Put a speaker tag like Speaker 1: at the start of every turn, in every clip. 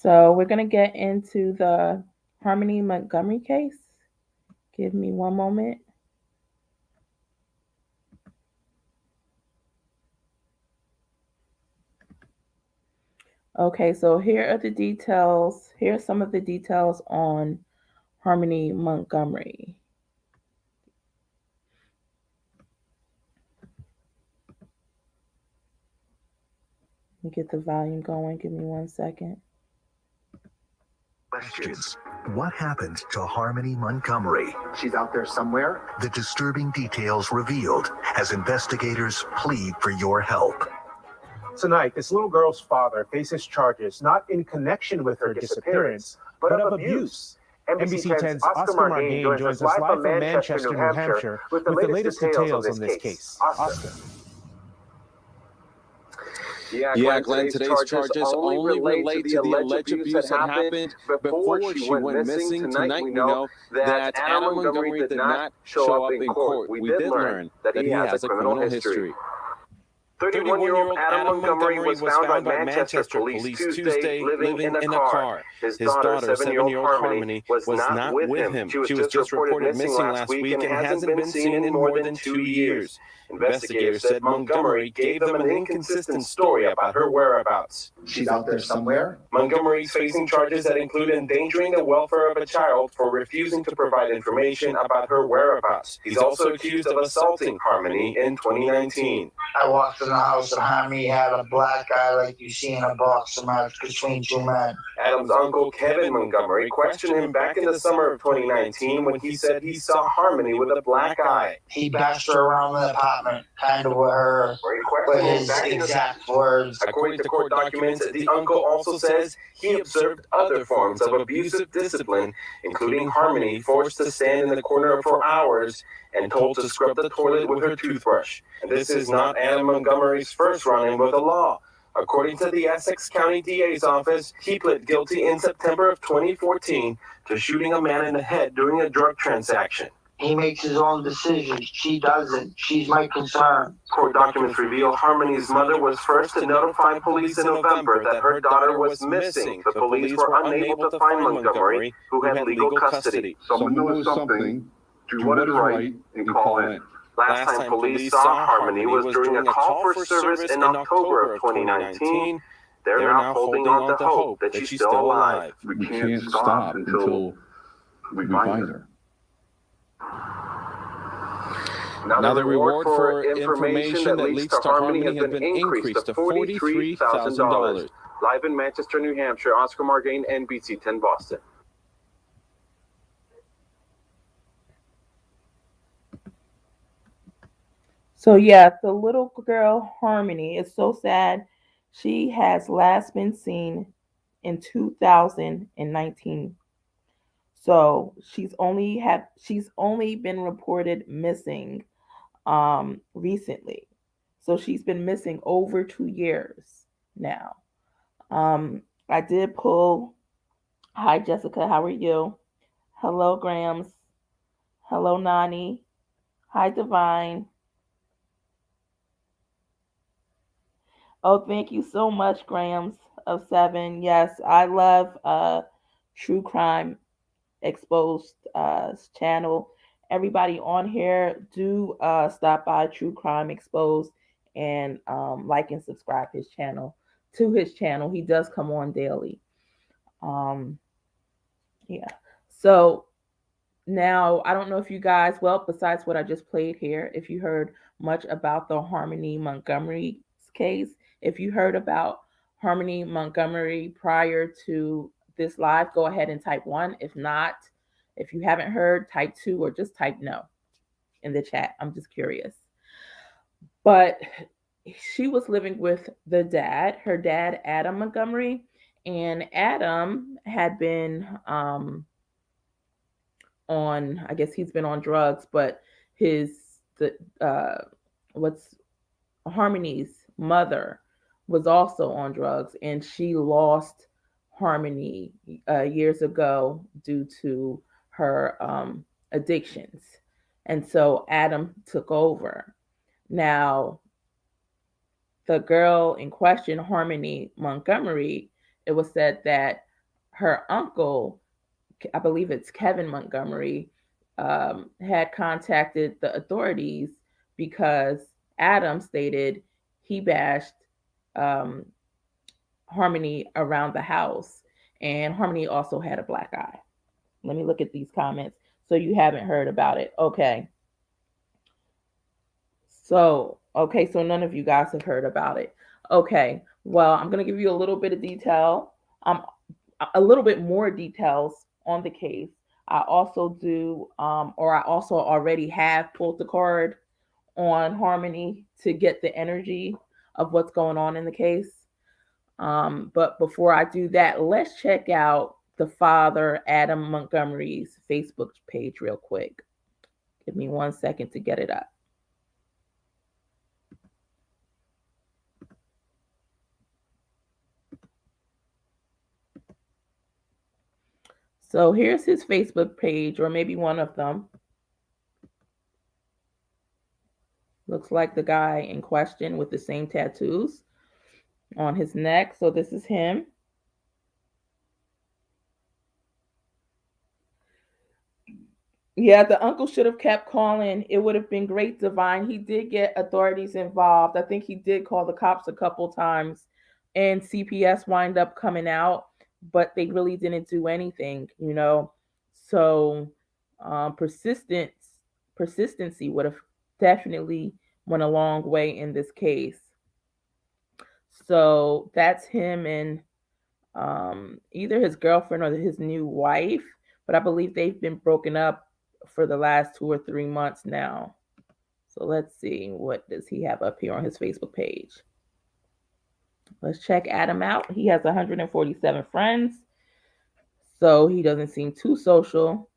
Speaker 1: So we're going to get into the Harmony Montgomery case. Give me one moment. Okay, so here are the details. Here are some of the details on Harmony Montgomery. Let me get the volume going. Give me 1 second.
Speaker 2: Questions. What happened to Harmony Montgomery?
Speaker 3: She's out there somewhere.
Speaker 2: The disturbing details revealed as investigators plead for your help.
Speaker 3: Tonight, this little girl's father faces charges not in connection with her disappearance, but of abuse. NBC 10's Oscar Margain joins us live from Manchester, New Hampshire, with the latest details on this case. Oscar.
Speaker 4: Yeah, Glenn, today's charges only relate to the alleged abuse that happened before she went missing. Tonight, we know that Adam Montgomery did not show up in court. We did learn that he has a criminal history.
Speaker 3: 31-year-old Adam Montgomery was found by Manchester police Tuesday living in a car. His daughter, 7-year-old Harmony, was not with him. She was just reported missing last week and hasn't been seen in more than 2 years. Investigators said Montgomery gave them an inconsistent story about her whereabouts.
Speaker 5: She's out there somewhere.
Speaker 3: Montgomery is facing charges that include endangering the welfare of a child for refusing to provide information about her whereabouts. He's also accused of assaulting Harmony in 2019.
Speaker 5: I walked in the house and Harmony had a black guy like you see in a boxing match between two men.
Speaker 3: Adam's uncle Kevin Montgomery questioned him back in the summer of 2019 when he said he saw Harmony with a black eye.
Speaker 5: He bashed her around the apartment, kind of with her, with his exact words.
Speaker 3: According to court documents, the uncle also says he observed other forms of abusive discipline, including Harmony forced to stand in the corner for hours and told to scrub the toilet with her toothbrush. And this is not Adam Montgomery's first run-in with the law. According to the Essex County DA's office, he pled guilty in September of 2014 to shooting a man in the head during a drug transaction.
Speaker 5: He makes his own decisions. She doesn't. She's my concern.
Speaker 3: Court documents reveal Harmony's mother was first to notify police in November that her daughter was missing. The police were unable to find Montgomery, who had legal custody.
Speaker 6: Someone knows something. Do what is right and call in.
Speaker 3: Last time police saw Harmony was during a call for service in October of 2019. They're now holding on to hope that she's still alive.
Speaker 6: We can't stop until we find her.
Speaker 4: Now the reward for information that leads to Harmony has been increased to $43,000.
Speaker 3: Live in Manchester, New Hampshire, Oscar Margain, NBC 10 Boston.
Speaker 1: So yeah, the little girl Harmony is so sad. She has last been seen in 2019. So she's only been reported missing recently. So she's been missing over 2 years now. I did pull. Hi Jessica, how are you? Hello Grams. Hello Nani. Hi Divine. Oh, thank you so much, Grams of 7. Yes, I love True Crime Exposed channel. Everybody on here, do stop by True Crime Exposed and like and subscribe to his channel. He does come on daily. Yeah. So now I don't know if you guys, well, besides what I just played here, if you heard much about the Harmony Montgomery case, if you heard about Harmony Montgomery prior to this live, go ahead and type 1. If not, if you haven't heard, type 2 or just type no in the chat. I'm just curious. But she was living with her dad, Adam Montgomery, and Adam had been on, I guess he's been on drugs, but Harmony's mother was also on drugs, and she lost Harmony years ago due to her addictions. And so Adam took over. Now, the girl in question, Harmony Montgomery, it was said that her uncle, I believe it's Kevin Montgomery, had contacted the authorities because Adam stated he bashed um, Harmony around the house, and Harmony also had a black eye. Let me look at these comments. So you haven't heard about it. Okay. So none of you guys have heard about it. Okay. Well, I'm going to give you a little bit of detail. A little bit more details on the case. I also I also already have pulled the card on Harmony to get the energy of what's going on in the case. But before I do that, let's check out the father, Adam Montgomery's Facebook page real quick. Give me 1 second to get it up. So here's his Facebook page, or maybe one of them. Looks like the guy in question with the same tattoos on his neck. So this is him. Yeah, the uncle should have kept calling. It would have been great, Divine. He did get authorities involved. I think he did call the cops a couple times, and CPS wind up coming out, but they really didn't do anything, you know. So persistency would have definitely went a long way in this case. So that's him and either his girlfriend or his new wife, but I believe they've been broken up for the last 2 or 3 months now. So let's see, what does he have up here on his Facebook page? Let's check Adam out. He has 147 friends, so he doesn't seem too social.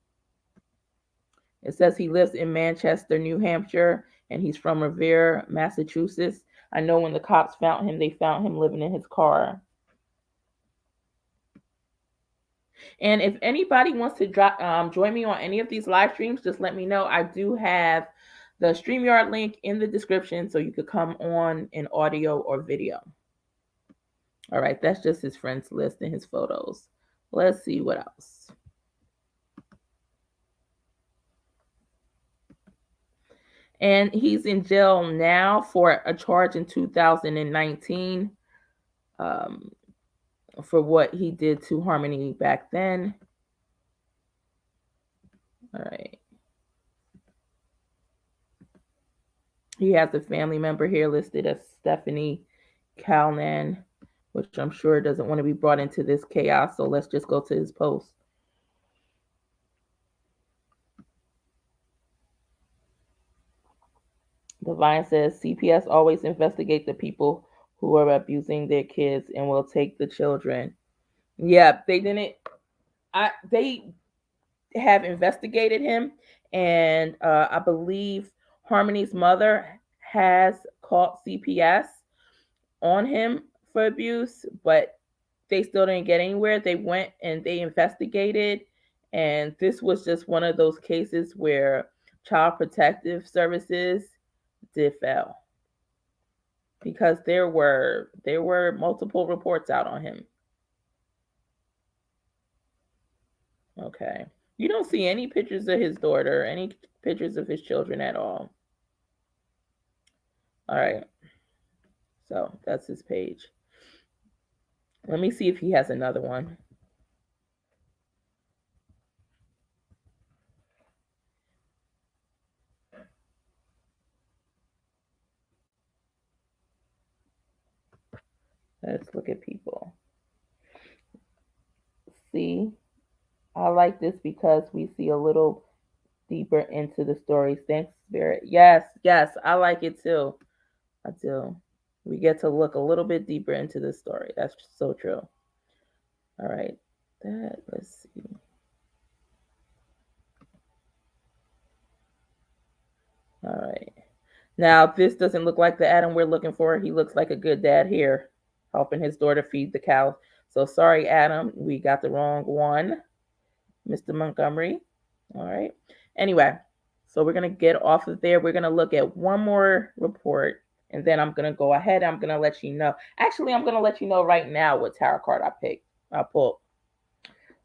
Speaker 1: It says he lives in Manchester, New Hampshire, and he's from Revere, Massachusetts. I know when the cops found him, they found him living in his car. And if anybody wants to join me on any of these live streams, just let me know. I do have the StreamYard link in the description, so you could come on in audio or video. All right, that's just his friends list and his photos. Let's see what else. And he's in jail now for a charge in 2019 for what he did to Harmony back then. All right. He has a family member here listed as Stephanie Calnan, which I'm sure doesn't want to be brought into this chaos. So let's just go to his post. Divine says CPS always investigate the people who are abusing their kids and will take the children. Yeah, they didn't. They have investigated him, and I believe Harmony's mother has called CPS on him for abuse, but they still didn't get anywhere. They went and they investigated, and this was just one of those cases where Child Protective Services did fail because there were multiple reports out on him. Okay. You don't see any pictures of his daughter, any pictures of his children at all. All right. So that's his page. Let me see if he has another one. Let's look at people. See, I like this because we see a little deeper into the stories. Thanks, Spirit. Yes, I like it too. I do. We get to look a little bit deeper into the story. That's so true. All right. Let's see. All right. Now, this doesn't look like the Adam we're looking for. He looks like a good dad here, helping his daughter feed the cows. So sorry, Adam. We got the wrong one, Mr. Montgomery. All right. Anyway, so we're going to get off of there. We're going to look at one more report, and then I'm going to go ahead. I'm going to let you know. Actually, I'm going to let you know right now what tarot card I pulled.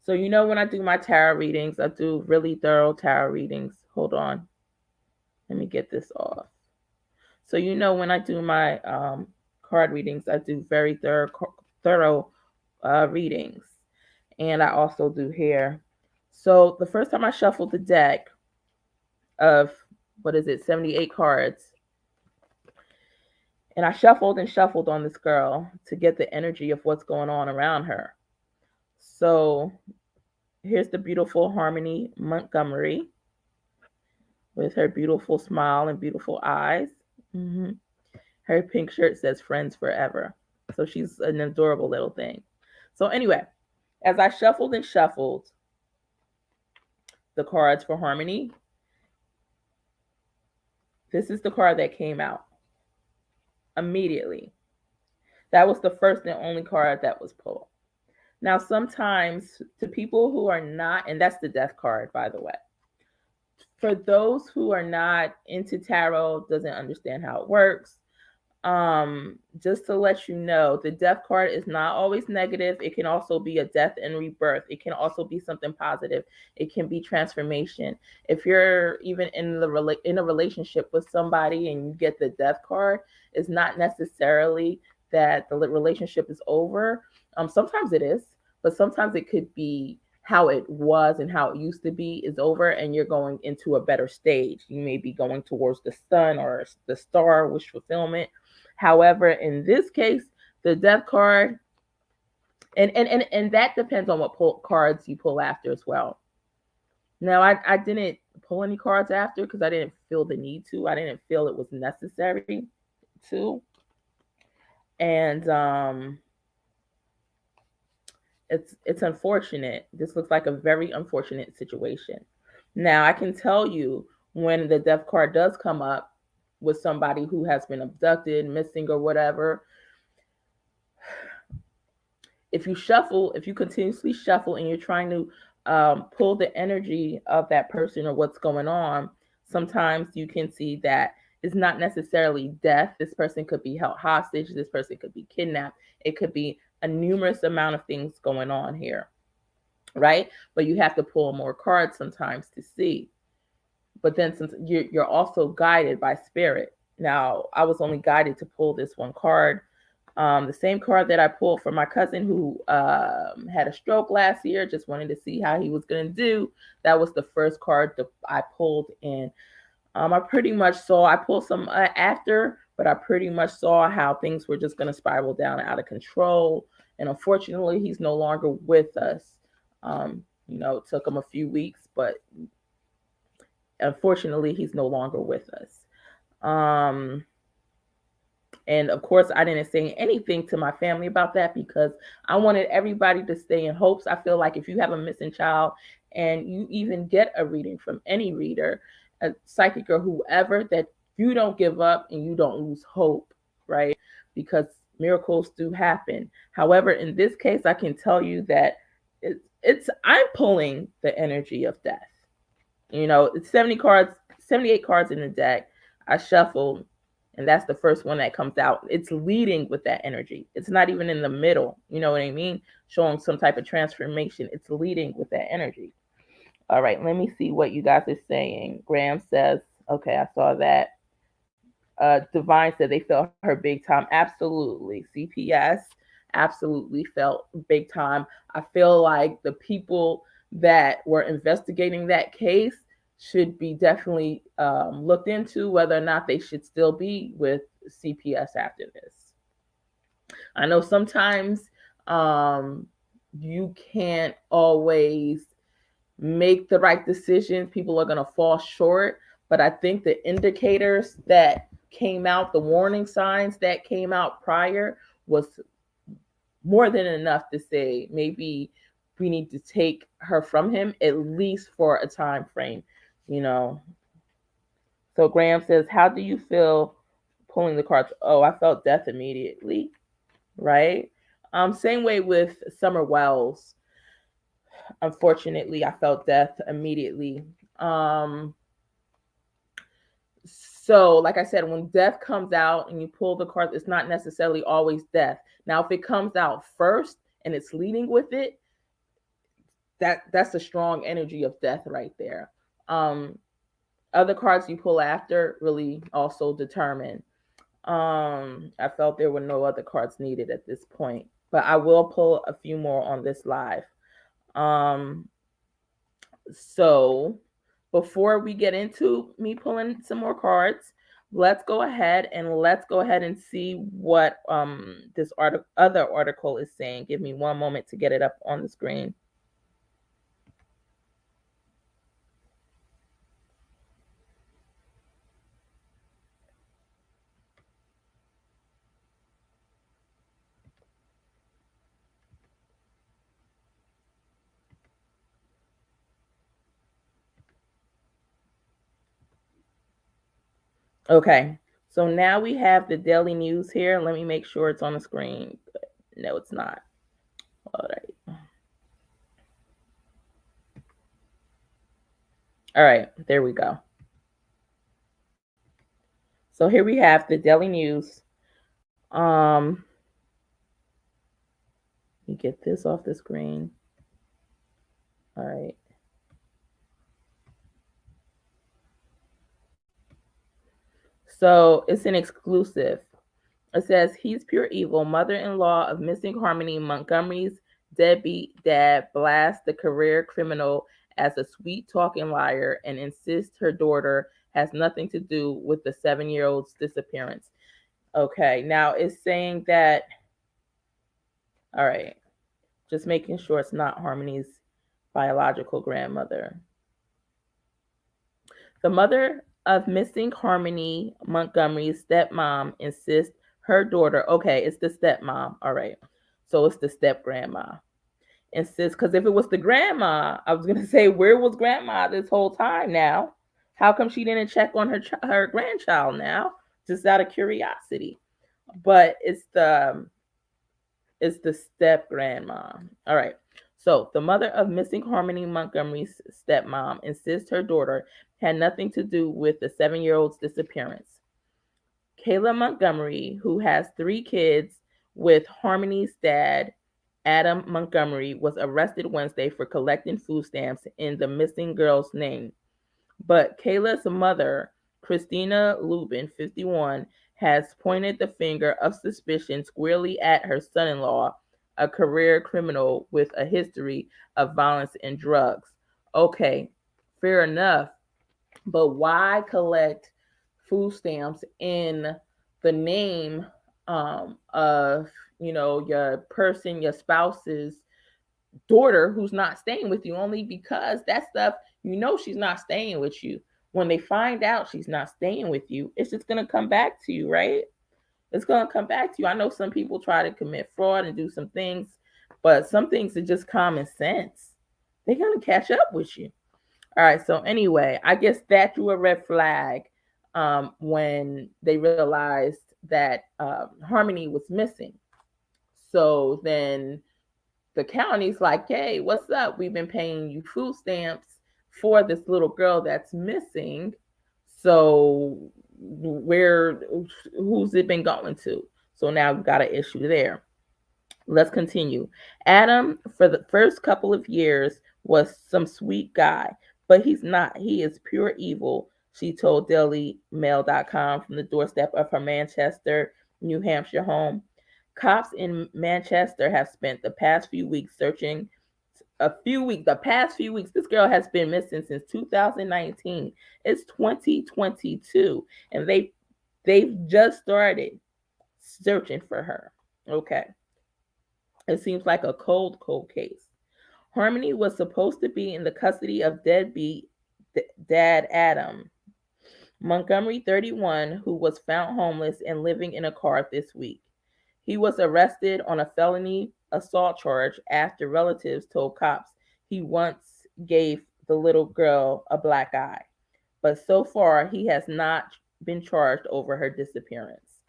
Speaker 1: So you know when I do my tarot readings, I do really thorough tarot readings. Hold on. Let me get this off. So you know when I do my card readings, I do very thorough readings. And I also do hair. So the first time I shuffled the deck of, 78 cards, and I shuffled and shuffled on this girl to get the energy of what's going on around her. So here's the beautiful Harmony Montgomery with her beautiful smile and beautiful eyes. Mm-hmm. Her pink shirt says friends forever. So she's an adorable little thing. So anyway, as I shuffled and shuffled the cards for Harmony, this is the card that came out immediately. That was the first and only card that was pulled. Now, sometimes to people who are not, and that's the death card, by the way. For those who are not into tarot, doesn't understand how it works, just to let you know, the death card is not always negative. It can also be a death and rebirth. It can also be something positive. It can be transformation. If you're even in a relationship with somebody and you get the death card, it's not necessarily that the relationship is over. Sometimes it is, but sometimes it could be how it was and how it used to be is over, and you're going into a better stage. You may be going towards the sun or the star, wish fulfillment. However, in this case, the death card, and that depends on what cards you pull after as well. Now, I didn't pull any cards after because I didn't feel the need to. I didn't feel it was necessary to. And it's unfortunate. This looks like a very unfortunate situation. Now, I can tell you when the death card does come up with somebody who has been abducted, missing, or whatever, if you continuously shuffle and you're trying to pull the energy of that person or what's going on, sometimes you can see that it's not necessarily death. This person could be held hostage. This person could be kidnapped. It could be a numerous amount of things going on here, right? But you have to pull more cards sometimes to see. But then since you're also guided by spirit. Now, I was only guided to pull this one card. The same card that I pulled for my cousin who had a stroke last year, just wanted to see how he was going to do. That was the first card that I pulled in. I pretty much saw, I pulled some after, but I pretty much saw how things were just going to spiral down out of control. And unfortunately, he's no longer with us. It took him a few weeks, but unfortunately, he's no longer with us. And of course, I didn't say anything to my family about that because I wanted everybody to stay in hopes. I feel like if you have a missing child and you even get a reading from any reader, a psychic or whoever, that you don't give up and you don't lose hope, right? Because miracles do happen. However, in this case, I can tell you that I'm pulling the energy of death. It's 78 cards in the deck. I shuffled, and that's the first one that comes out. It's leading with that energy. It's not even in the middle. You know what I mean? Showing some type of transformation. It's leading with that energy. All right, let me see what you guys are saying. Graham says, okay, I saw that. Divine said they felt her big time. Absolutely. CPS absolutely felt big time. I feel like the people that were investigating that case should be definitely looked into whether or not they should still be with CPS after this. I know sometimes you can't always make the right decisions. People are going to fall short, but I think the indicators that came out, the warning signs that came out prior, was more than enough to say maybe we need to take her from him, at least for a time frame. So Graham says, how do you feel pulling the cards? Oh, I felt death immediately, right? Same way with Summer Wells. Unfortunately, I felt death immediately. So like I said, when death comes out and you pull the cards, it's not necessarily always death. Now, if it comes out first and it's leading with it, that's a strong energy of death right there. Other cards you pull after really also determine. I felt there were no other cards needed at this point, but I will pull a few more on this live. So before we get into me pulling some more cards, let's go ahead and see what this other article is saying. Give me one moment to get it up on the screen. Okay, so now we have the Daily News here. Let me make sure it's on the screen. No, it's not. All right. All right, there we go. So here we have the Daily News. Let me get this off the screen. All right. So it's an exclusive. It says, he's pure evil. Mother-in-law of missing Harmony Montgomery's deadbeat dad blasts the career criminal as a sweet-talking liar and insists her daughter has nothing to do with the 7-year-old's disappearance. Okay, now it's saying that, all right, just making sure it's not Harmony's biological grandmother. The mother of missing Harmony Montgomery's stepmom insists her daughter, okay, it's the stepmom, all right, so it's the step grandma, insists, because if it was the grandma, I was gonna say, where was grandma this whole time now? How come she didn't check on her grandchild now, just out of curiosity? But it's the step grandma. All right, so the mother of missing Harmony Montgomery's stepmom insists her daughter had nothing to do with the 7-year-old's disappearance. Kayla Montgomery, who has 3 kids with Harmony's dad, Adam Montgomery, was arrested Wednesday for collecting food stamps in the missing girl's name. But Kayla's mother, Christina Lubin, 51, has pointed the finger of suspicion squarely at her son-in-law, a career criminal with a history of violence and drugs. Okay, fair enough. But why collect food stamps in the name of, your spouse's daughter who's not staying with you? Only because that stuff, she's not staying with you. When they find out she's not staying with you, it's just going to come back to you, right? It's going to come back to you. I know some people try to commit fraud and do some things, but some things are just common sense. They're going to catch up with you. All right, so anyway, I guess that drew a red flag when they realized that Harmony was missing. So then the county's like, hey, what's up? We've been paying you food stamps for this little girl that's missing. So who's it been going to? So now we've got an issue there. Let's continue. Adam, for the first couple of years, was some sweet guy, but he's not. He is pure evil, she told dailymail.com from the doorstep of her Manchester, New Hampshire home. Cops in Manchester have spent the past few weeks searching. The past few weeks, this girl has been missing since 2019. It's 2022, and they've just started searching for her. Okay. It seems like a cold case. Harmony was supposed to be in the custody of deadbeat dad Adam Montgomery, 31, who was found homeless and living in a car this week. He was arrested on a felony assault charge after relatives told cops he once gave the little girl a black eye. But so far, he has not been charged over her disappearance.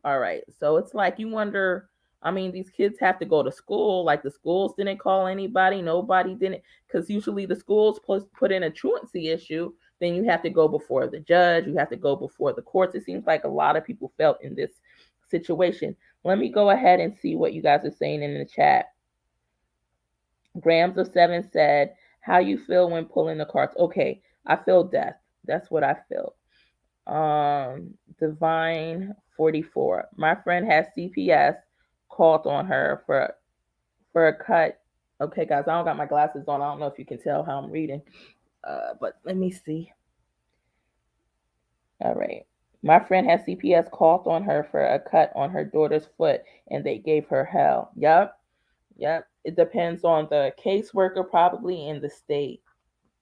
Speaker 1: All right, so it's like you wonder, these kids have to go to school. Like the schools didn't call anybody. Nobody didn't, because usually the schools put in a truancy issue. Then you have to go before the judge. You have to go before the courts. It seems like a lot of people felt in this situation. Let me go ahead and see what you guys are saying in the chat. Grams of 7 said, how you feel when pulling the cards? Okay, I feel death. That's what I feel. Divine 44. My friend has CPS, called on her for a cut. Okay, guys, I don't got my glasses on. I don't know if you can tell how I'm reading. But let me see. All right. My friend has CPS, called on her for a cut on her daughter's foot, and they gave her hell. Yep. Yep. It depends on the caseworker, probably in the state.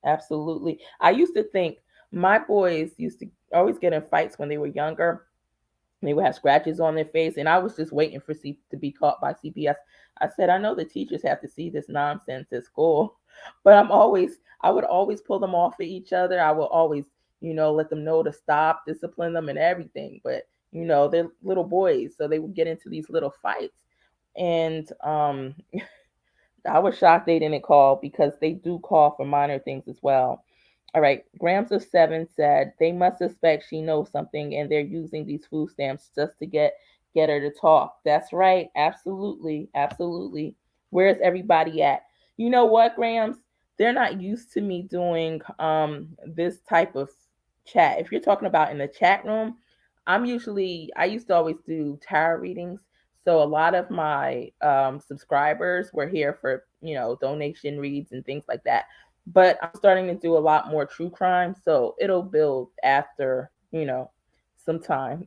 Speaker 1: Absolutely. I used to think my boys used to always get in fights when they were younger. They would have scratches on their face, and I was just waiting for to be caught by CPS. I said, I know the teachers have to see this nonsense at school, but I would always pull them off of each other. I would always, let them know to stop, discipline them, and everything. But they're little boys, so they would get into these little fights, and I was shocked they didn't call, because they do call for minor things as well. All right. Grams of 7 said they must suspect she knows something, and they're using these food stamps just to get her to talk. That's right. Absolutely. Absolutely. Where's everybody at? You know what, Grams? They're not used to me doing this type of chat. If you're talking about in the chat room, I used to always do tarot readings. So a lot of my subscribers were here for, donation reads and things like that. But I'm starting to do a lot more true crime, so it'll build after, some time.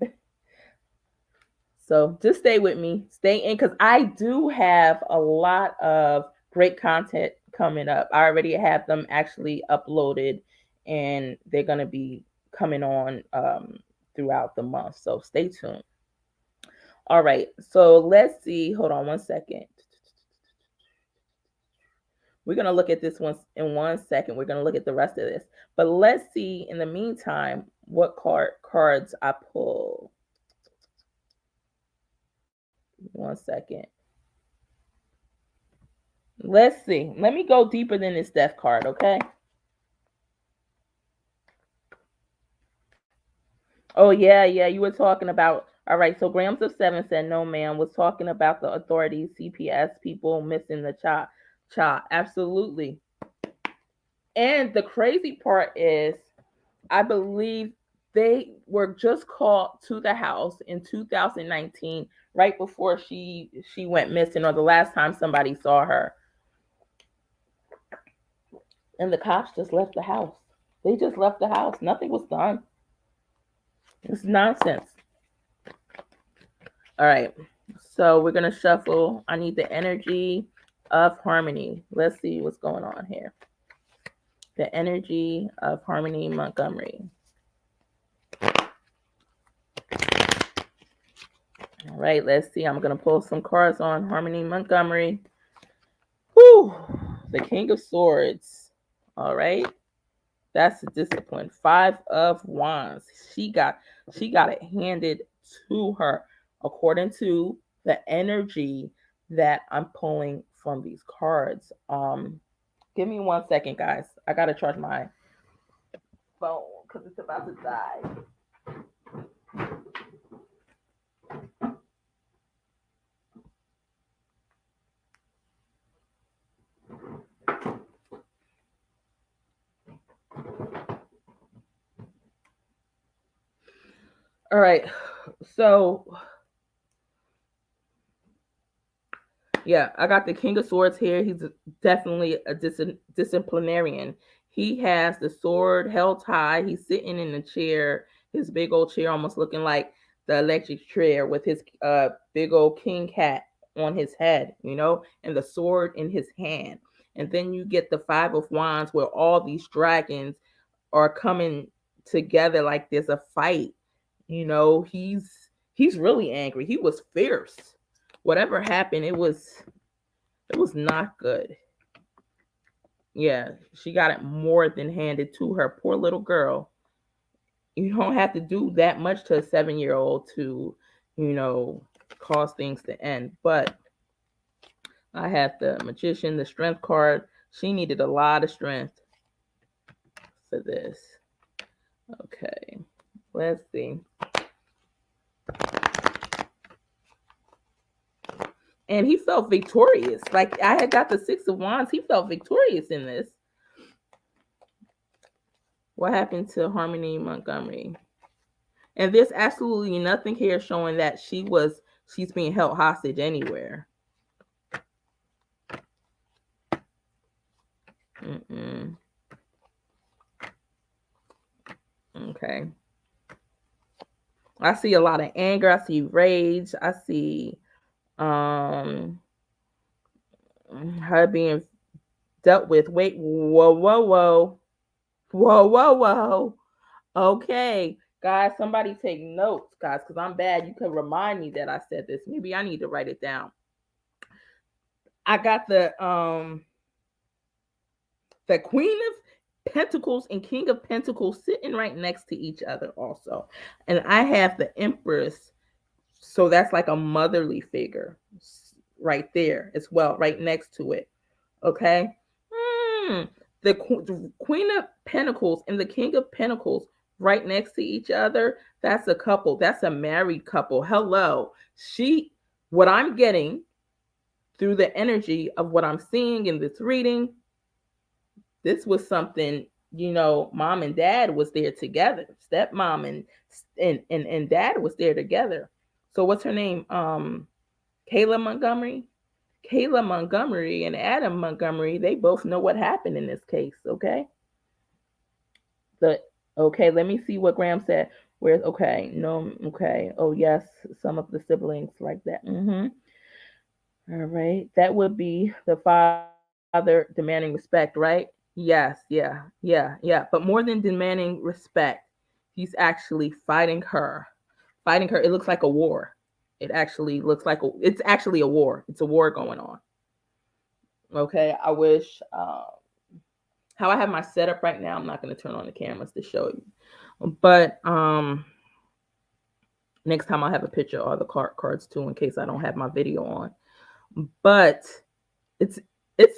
Speaker 1: So just stay with me, stay in, because I do have a lot of great content coming up. I already have them actually uploaded, and they're going to be coming on throughout the month. So stay tuned. All right, so let's see. Hold on one second. We're going to look at this one in 1 second. We're going to look at the rest of this. But let's see, in the meantime, what cards I pull. 1 second. Let's see. Let me go deeper than this death card, okay? Oh, yeah. You were talking about. All right, so Grams of 7 said, no, ma'am, was talking about the authorities, CPS people missing the child. Absolutely. And the crazy part is, I believe they were just called to the house in 2019, right before she went missing, or the last time somebody saw her. And the cops just left the house. They just left the house. Nothing was done. It's nonsense. All right. So we're going to shuffle. I need the energy of harmony. Let's see what's going on here. The energy of Harmony Montgomery. All right, let's see. I'm going to pull some cards on Harmony Montgomery. Whew. The King of Swords. All right. That's the discipline. 5 of Wands. She got it handed to her according to the energy that I'm pulling from these cards. Give me 1 second, guys. I got to charge my phone because it's about to die. All right. So, yeah, I got the King of Swords here. He's definitely a disciplinarian. He has the sword held high. He's sitting in the chair, his big old chair, almost looking like the electric chair, with his big old king hat on his head, and the sword in his hand. And then you get the 5 of Wands, where all these dragons are coming together like there's a fight. He's really angry. He was fierce. Whatever happened, it was not good. Yeah, she got it more than handed to her. Poor little girl. You don't have to do that much to a 7-year-old to, cause things to end. But I had the Magician, the Strength card. She needed a lot of strength for this. Okay, let's see. And he felt victorious. Like I had got the Six of Wands. He felt victorious in this. What happened to Harmony Montgomery? And there's absolutely nothing here showing that she's being held hostage anywhere. Okay. I see a lot of anger. I see rage. I see her being dealt with. Wait, whoa. Okay, guys, somebody take notes, guys, because I'm bad. You could remind me that I said this. Maybe I need to write it down. I got the Queen of Pentacles and King of Pentacles sitting right next to each other also. And I have the Empress. So that's like a motherly figure right there as well, right next to it. Okay. The Queen of Pentacles and the King of Pentacles right next to each other. That's a couple. That's a married couple. Hello. What I'm getting through the energy of what I'm seeing in this reading, this was something, mom and dad was there together. Stepmom and dad was there together. So what's her name? Kayla Montgomery. Kayla Montgomery and Adam Montgomery, they both know what happened in this case, okay? Okay, let me see what Graham said. Oh yes, some of the siblings like that. All right, that would be the father demanding respect, right? Yes, yeah. But more than demanding respect, he's actually fighting her. It looks like a war. It actually looks like it's actually a war. It's a war going on. Okay, I wish how I have my setup right now. I'm not going to turn on the cameras to show you, but next time I'll have a picture of all the cards too, in case I don't have my video on. But it's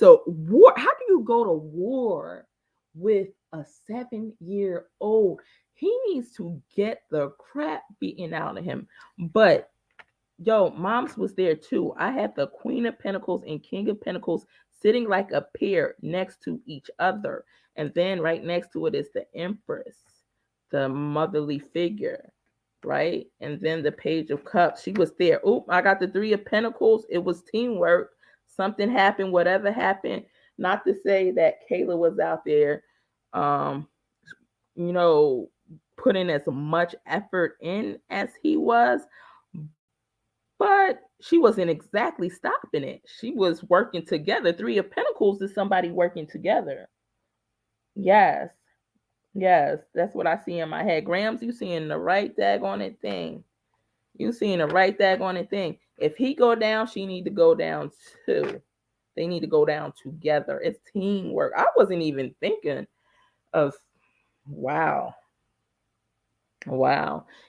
Speaker 1: a war. How do you go to war with a 7-year-old? He needs to get the crap beaten out of him. But yo, moms was there too. I had the Queen of Pentacles and King of Pentacles sitting like a pair next to each other. And then right next to it is the Empress, the motherly figure, right? And then the Page of Cups. She was there. Oop, I got the Three of Pentacles. It was teamwork. Something happened, whatever happened. Not to say that Kayla was out there, putting as much effort in as he was, but she wasn't exactly stopping it. She was working together. Three of Pentacles is somebody working together. Yes, that's what I see in my head. Grams, you seeing the right daggone it thing. You seeing the right daggone it thing. If he go down, she need to go down too. They need to go down together. It's teamwork. I wasn't even thinking of, wow.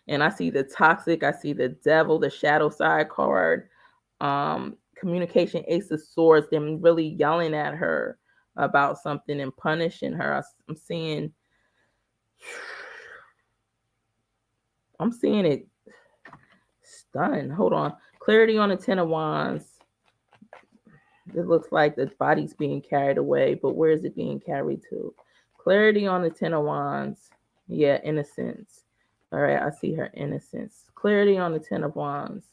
Speaker 1: And I see the Toxic. I see the Devil, the Shadow Side card. Communication, Ace of Swords. Them really yelling at her about something and punishing her. I'm seeing it stunned. Hold on. Clarity on the Ten of Wands. It looks like the body's being carried away, but where is it being carried to? Clarity on the Ten of Wands. Yeah, innocence. All right, I see her innocence. Clarity on the Ten of Wands.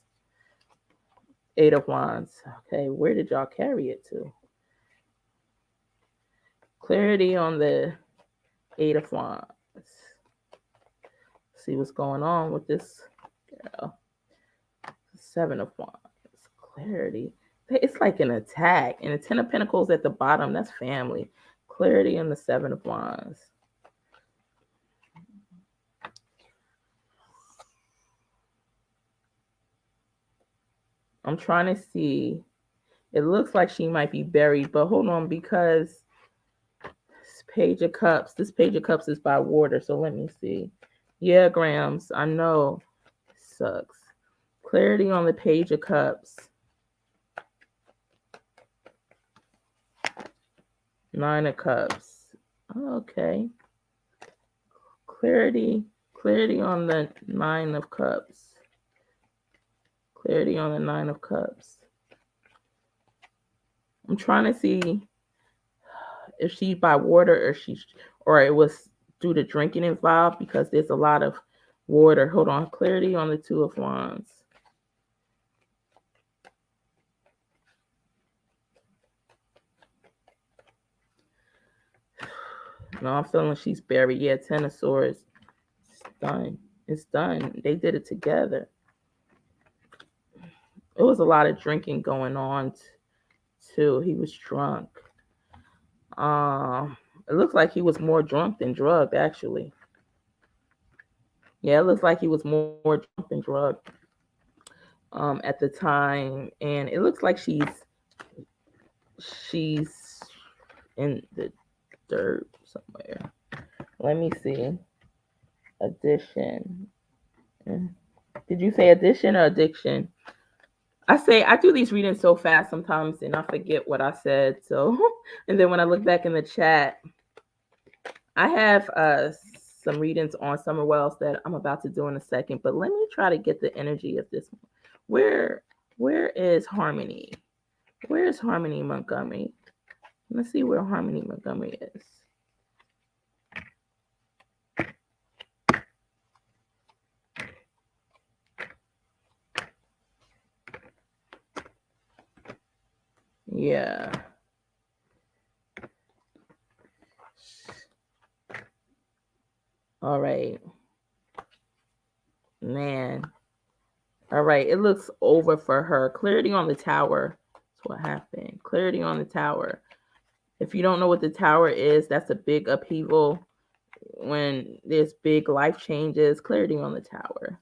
Speaker 1: Eight of Wands. Okay, where did y'all carry it to? Clarity on the Eight of Wands. See what's going on with this girl. Seven of Wands. Clarity. It's like an attack. And the Ten of Pentacles at the bottom, that's family. Clarity on the Seven of Wands. I'm trying to see. It looks like she might be buried, but hold on, because this Page of Cups is by water, so let me see. Yeah, Grams, I know. It sucks. Clarity on the Page of Cups. Nine of Cups. Okay. Clarity on the Nine of Cups. Clarity on the Nine of Cups. I'm trying to see if she by water or it was due to drinking involved because there's a lot of water. Hold on, clarity on the Two of Wands. No, I'm feeling she's buried. Yeah, Ten of Swords. It's done. It's done. They did it together. It was a lot of drinking going on too. He was drunk. It looks like he was more drunk than drugged, actually. Yeah, it looks like he was more drunk than drugged at the time. And it looks like she's in the dirt somewhere. Let me see. Addition. Did you say addition or addiction? I do these readings so fast sometimes and I forget what I said. So, and then when I look back in the chat, I have some readings on Summer Wells that I'm about to do in a second, but let me try to get the energy of this one. Where is Harmony? Where is Harmony Montgomery? Let's see where Harmony Montgomery is. Yeah. All right. Man. All right. It looks over for her. Clarity on the Tower. That's what happened. Clarity on the Tower. If you don't know what the Tower is, that's a big upheaval when there's big life changes. Clarity on the Tower.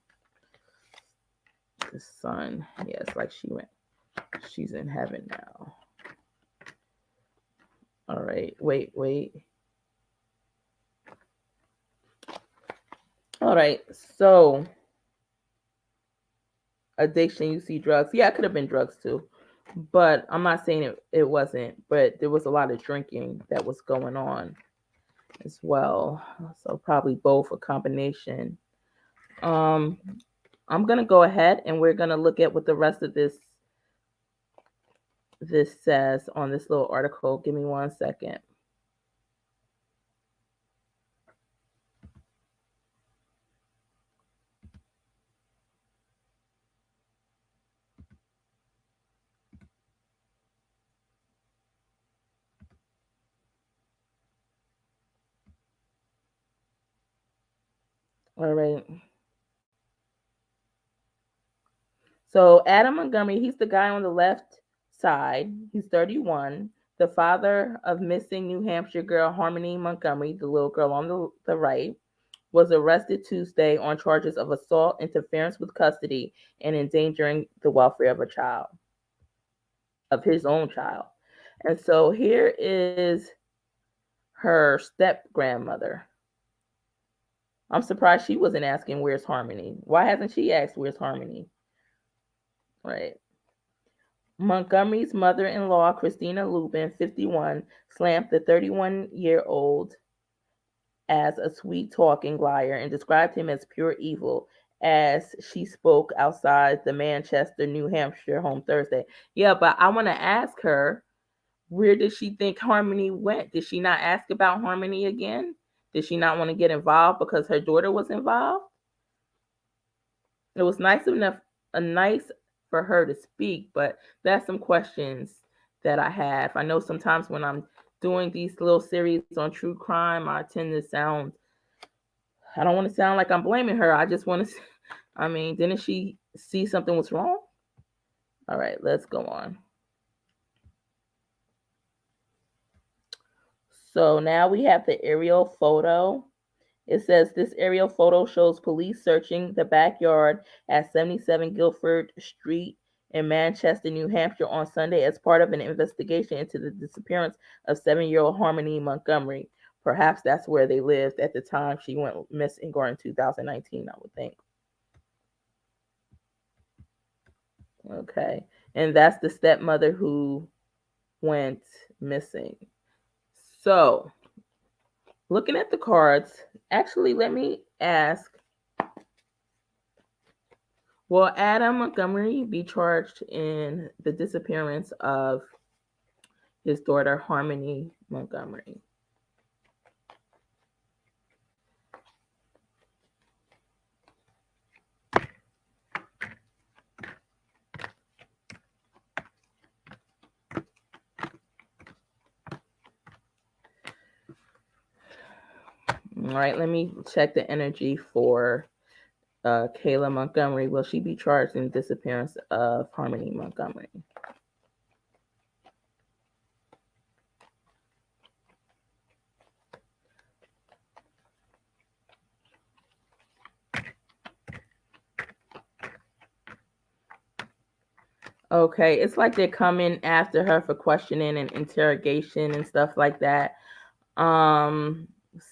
Speaker 1: The Sun. Yeah, it's like she's in heaven now. All right. Wait. All right. So, addiction, you see drugs. Yeah, it could have been drugs too. But I'm not saying it wasn't. But there was a lot of drinking that was going on as well. So, probably both, a combination. I'm going to go ahead and we're going to look at what the rest of this says on this little article. Give me 1 second. All right. So Adam Montgomery, he's the guy on the left side. He's 31, the father of missing New Hampshire girl Harmony Montgomery, the little girl on the right, was arrested Tuesday on charges of assault, interference with custody, and endangering the welfare of a child, of his own child. And so here is her step grandmother. I'm surprised she wasn't asking, where's Harmony? Why hasn't she asked, where's Harmony? Right. Montgomery's mother-in-law, Christina Lubin, 51, slammed the 31-year-old as a sweet-talking liar and described him as pure evil as she spoke outside the Manchester, New Hampshire home Thursday. Yeah, but I want to ask her, where did she think Harmony went? Did she not ask about Harmony again? Did she not want to get involved because her daughter was involved? It was nice for her to speak, but that's some questions that I have. I know sometimes when I'm doing these little series on true crime, I tend to I don't want to sound like I'm blaming her. I just want to, didn't she see something was wrong? All right, let's go on. So now we have the aerial photo. It says this aerial photo shows police searching the backyard at 77 Guilford Street in Manchester, New Hampshire on Sunday as part of an investigation into the disappearance of 7-year-old Harmony Montgomery. Perhaps that's where they lived at the time she went missing, or in 2019, I would think. Okay. And that's the stepmother who went missing. So, looking at the cards, actually, let me ask, will Adam Montgomery be charged in the disappearance of his daughter, Harmony Montgomery. All right, let me check the energy for Kayla Montgomery. Will she be charged in disappearance of Harmony Montgomery? Okay, it's like they're coming after her for questioning and interrogation and stuff like that.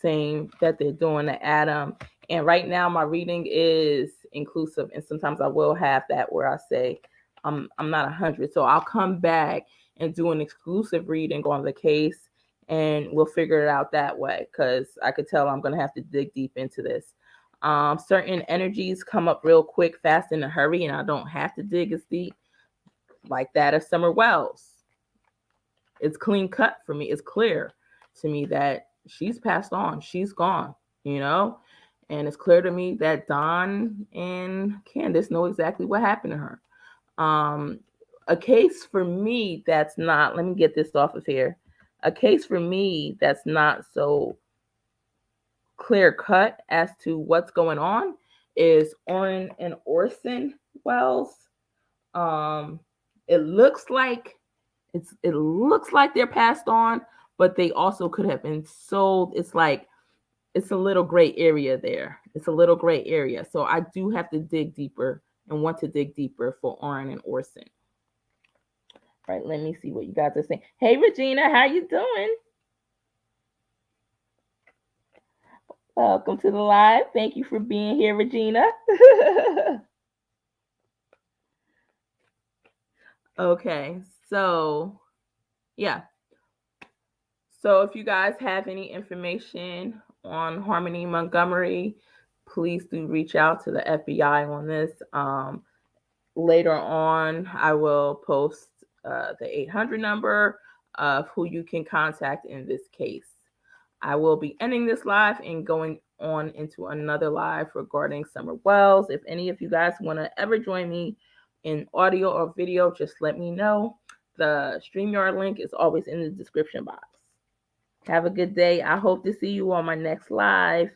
Speaker 1: Saying that they're doing the Adam. And right now my reading is inclusive, and sometimes I will have that where I say I'm not 100. So I'll come back and do an exclusive reading on the case, and we'll figure it out that way, because I could tell I'm going to have to dig deep into this. Certain energies come up real quick, fast, in a hurry, and I don't have to dig as deep, like that of Summer Wells. It's clean cut for me. It's clear to me that she's passed on. She's gone, you know? And it's clear to me that Don and Candace know exactly what happened to her. A case for me that's not, let me get this off of here. A case for me that's not so clear cut as to what's going on is Orrin and Orson Wells. It looks like they're passed on, but they also could have been sold. It's like it's a little gray area there. It's a little gray area. So I do have to dig deeper and want to dig deeper for Orrin and Orson. All right, let me see what you guys are saying. Hey, Regina, how you doing? Welcome to the live. Thank you for being here, Regina. Okay, so yeah. So if you guys have any information on Harmony Montgomery, please do reach out to the FBI on this. Later on, I will post the 800 number of who you can contact in this case. I will be ending this live and going on into another live regarding Summer Wells. If any of you guys want to ever join me in audio or video, just let me know. The StreamYard link is always in the description box. Have a good day. I hope to see you on my next live.